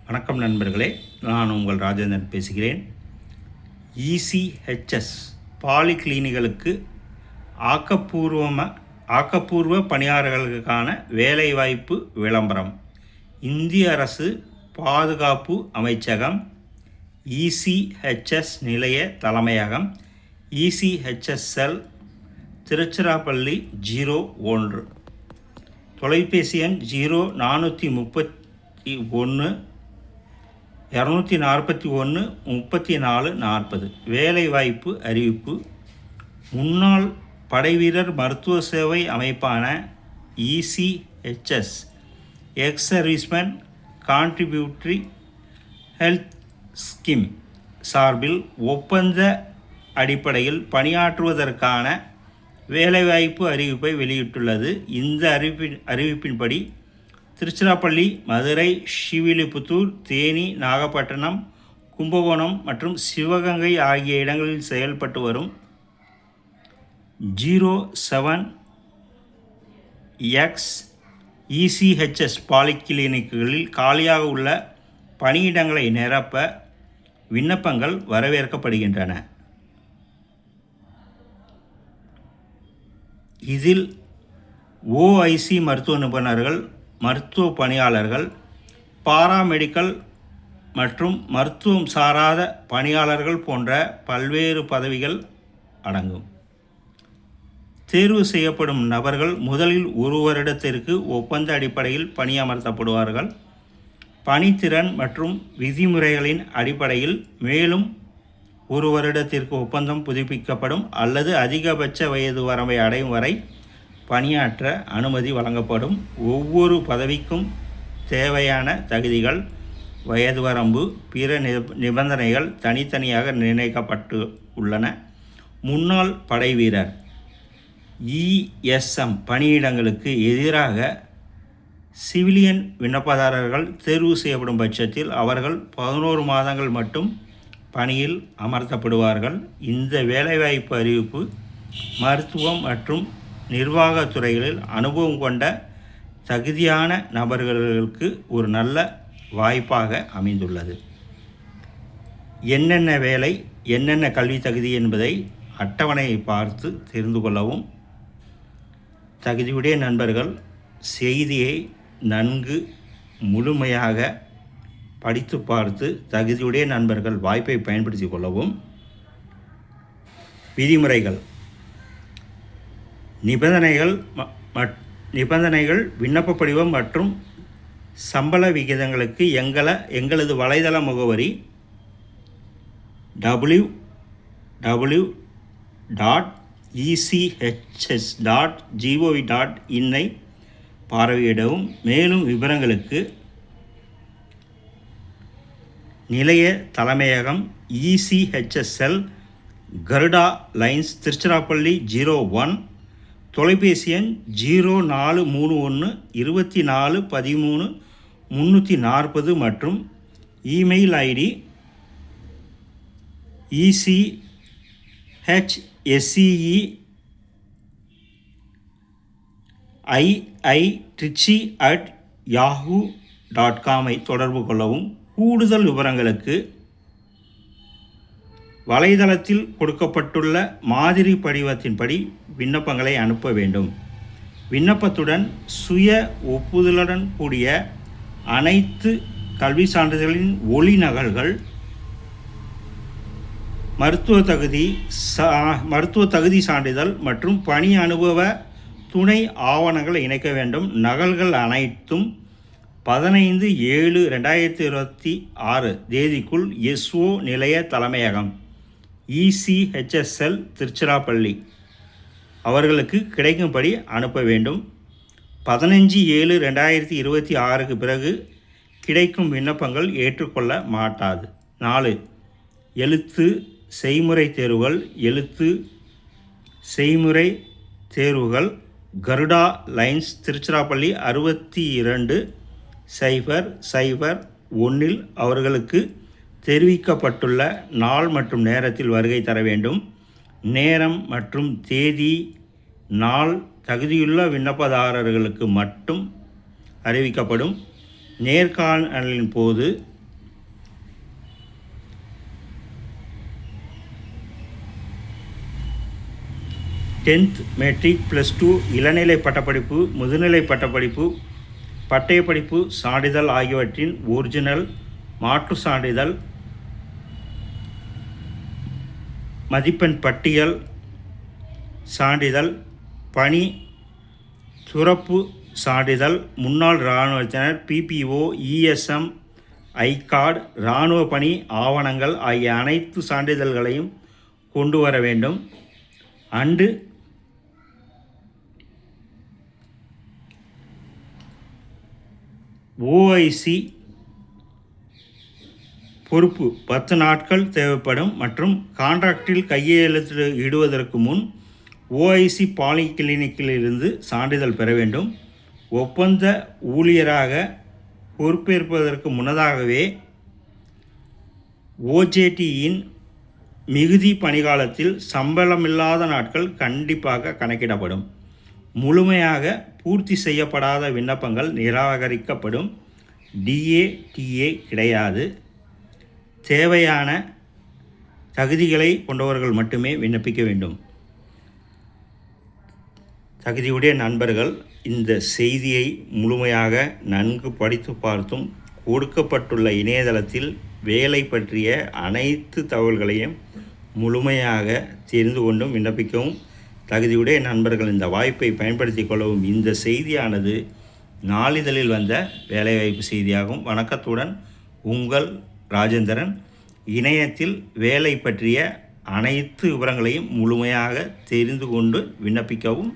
வணக்கம் நண்பர்களே, நான் உங்கள் ராஜேந்திரன் பேசுகிறேன். ECHS பாலிகிளினிகளுக்கு ஆக்கப்பூர்வ பணியாளர்களுக்கான வேலைவாய்ப்பு விளம்பரம். இந்திய அரசு பாதுகாப்பு அமைச்சகம் ECHS நிலைய தலைமையகம் ECHS செல் திருச்சிராப்பள்ளி 01. தொலைபேசி எண் 0431 241 34 40. வேலைவாய்ப்பு அறிவிப்பு. முன்னாள் படைவீரர் மருத்துவ சேவை அமைப்பான ECHS X serviceman contributory health scheme சார்பில் ஒப்பந்த அடிப்படையில் பணியாற்றுவதற்கான வேலைவாய்ப்பு அறிவிப்பை வெளியிட்டுள்ளது. இந்த அறிவிப்பின்படி திருச்சிராப்பள்ளி, மதுரை, ஸ்ரீவில்லிபுத்தூர், தேனி, நாகப்பட்டினம், கும்பகோணம் மற்றும் சிவகங்கை ஆகிய இடங்களில் செயல்பட்டு வரும் 07X ECHS பாலிகிளினிக்குகளில் காலியாக உள்ள பணியிடங்களை நிரப்ப விண்ணப்பங்கள் வரவேற்கப்படுகின்றன. இதில் OIC மருத்துவ நிபுணர்கள், மருத்துவ பணியாளர்கள், பாராமெடிக்கல் மற்றும் மருத்துவம் சாராத பணியாளர்கள் போன்ற பல்வேறு பதவிகள் அடங்கும். தேர்வு செய்யப்படும் நபர்கள் முதலில் 1 வருடத்திற்கு ஒப்பந்த அடிப்படையில் பணியமர்த்தப்படுவார்கள். பணித்திறன் மற்றும் விதிமுறைகளின் அடிப்படையில் மேலும் 1 வருடத்திற்கு ஒப்பந்தம் புதுப்பிக்கப்படும் அல்லது அதிகபட்ச வயது வரம்பை அடையும் வரை பணியாற்ற அனுமதி வழங்கப்படும். ஒவ்வொரு பதவிக்கும் தேவையான தகுதிகள், வயது வரம்பு, பிற நிபந்தனைகள் தனித்தனியாக நிர்ணயிக்கப்பட்டு உள்ளன. முன்னாள் படைவீரர் ESM பணியிடங்களுக்கு எதிராக சிவிலியன் விண்ணப்பதாரர்கள் தேர்வு செய்யப்படும் பட்சத்தில் அவர்கள் 11 மாதங்கள் மட்டும் பணியில் அமர்த்தப்படுவார்கள். இந்த வேலைவாய்ப்பு அறிவிப்பு மருத்துவம் மற்றும் நிர்வாகத் துறைகளில் அனுபவம் கொண்ட தகுதியான நபர்களுக்கு ஒரு நல்ல வாய்ப்பாக அமைந்துள்ளது. என்னென்ன வேலை, என்னென்ன கல்வி தகுதி என்பதை அட்டவணையை பார்த்து தெரிந்து கொள்ளவும். தகுதியுடைய நண்பர்கள் செய்தியை நன்கு முழுமையாக படித்து பார்த்து தகுதியுடைய நண்பர்கள் வாய்ப்பை பயன்படுத்தி கொள்ளவும். விதிமுறைகள், நிபந்தனைகள், விண்ணப்ப படிவம் மற்றும் சம்பள விகிதங்களுக்கு எங்களது வலைதள முகவரி www.echs.gov.in ஐ பார்வையிடவும். மேலும் விவரங்களுக்கு நிலைய தலைமையகம் ECHS செல் கருடா லைன்ஸ் திருச்சிராப்பள்ளி 01. தொலைபேசி எண் 0431 24 13 340 மற்றும் இமெயில் ஐடி ECHSEIITRICHY@yahoo.com ஐ தொடர்பு கொள்ளவும். கூடுதல் விவரங்களுக்கு வலைதளத்தில் கொடுக்கப்பட்டுள்ள மாதிரி படிவத்தின்படி விண்ணப்பங்களை அனுப்ப வேண்டும். விண்ணப்பத்துடன் சுய ஒப்புதலுடன் கூடிய அனைத்து கல்வி சான்றிதழ்களின் ஒளி நகல்கள், மருத்துவ தகுதி சான்றிதழ் மற்றும் பணி அனுபவ துணை ஆவணங்களை இணைக்க வேண்டும். நகல்கள் அனைத்தும் 15/7/2026 தேதிக்குள் SO நிலைய தலைமையகம் ECHS செல் திருச்சிராப்பள்ளி அவர்களுக்கு கிடைக்கும்படி அனுப்ப வேண்டும். 15/7/2026 பிறகு கிடைக்கும் விண்ணப்பங்கள் ஏற்றுக்கொள்ள மாட்டாது. 4. எழுத்து செய்முறை தேர்வுகள். எழுத்து செய்முறை தேர்வுகள் கருடா லைன்ஸ் திருச்சிராப்பள்ளி 62-001 அவர்களுக்கு தெரிவிக்கப்பட்டுள்ள நாள் மற்றும் நேரத்தில் வருகை தர வேண்டும். நேரம் மற்றும் தேதி, நாள் தகுதியுள்ள விண்ணப்பதாரர்களுக்கு மட்டும் அறிவிக்கப்படும். நேர்காணலின் போது 10th மெட்ரிக் +2 இளநிலை பட்டப்படிப்பு முதுநிலை பட்டப்படிப்பு பட்டயப்படிப்பு சான்றிதழ் ஆகியவற்றின் ஒரிஜினல் மாற்று சான்றிதழ் மதிப்பெண் பட்டியல் சான்றிதழ் பணி துறப்பு சான்றிதழ் முன்னாள் இராணுவத்தினர் PPO ESM ஐகார்டு இராணுவ பணி ஆவணங்கள் ஆகிய அனைத்து சான்றிதழ்களையும் கொண்டு வர வேண்டும். அண்டு OIC பொறுப்பு 10 நாட்கள் தேவைப்படும் மற்றும் கான்ட்ராக்டில் கையெழுத்து இடுவதற்கு முன் OIC பாலிகிளினிக்கிலிருந்து சான்றிதழ் பெற வேண்டும். ஒப்பந்த ஊழியராக பொறுப்பேற்பதற்கு முன்னதாகவே OJTயின் மிகுதி பணிகாலத்தில் சம்பளமில்லாத நாட்கள் கண்டிப்பாக கணக்கிடப்படும். முழுமையாக பூர்த்தி செய்யப்படாத விண்ணப்பங்கள் நிராகரிக்கப்படும். DA TA கிடையாது. தேவையான தகுதிகளை கொண்டவர்கள் மட்டுமே விண்ணப்பிக்க வேண்டும். தகுதியுடைய நண்பர்கள் இந்த செய்தியை முழுமையாக நன்கு படித்து பார்த்தும் கொடுக்கப்பட்டுள்ள இணையதளத்தில் வேலை பற்றிய அனைத்து தகவல்களையும் முழுமையாக தெரிந்து கொண்டும் விண்ணப்பிக்கவும். தகுதியுடைய நண்பர்கள் இந்த வாய்ப்பை பயன்படுத்தி கொள்ளவும். இந்த செய்தியானது நாளிதழில் வந்த வேலைவாய்ப்பு செய்தியாகும். வணக்கத்துடன் உங்கள் ராஜேந்திரன். இணையத்தில் வேலை பற்றிய அனைத்து விவரங்களையும் முழுமையாக தெரிந்து கொண்டு விண்ணப்பிக்கவும்.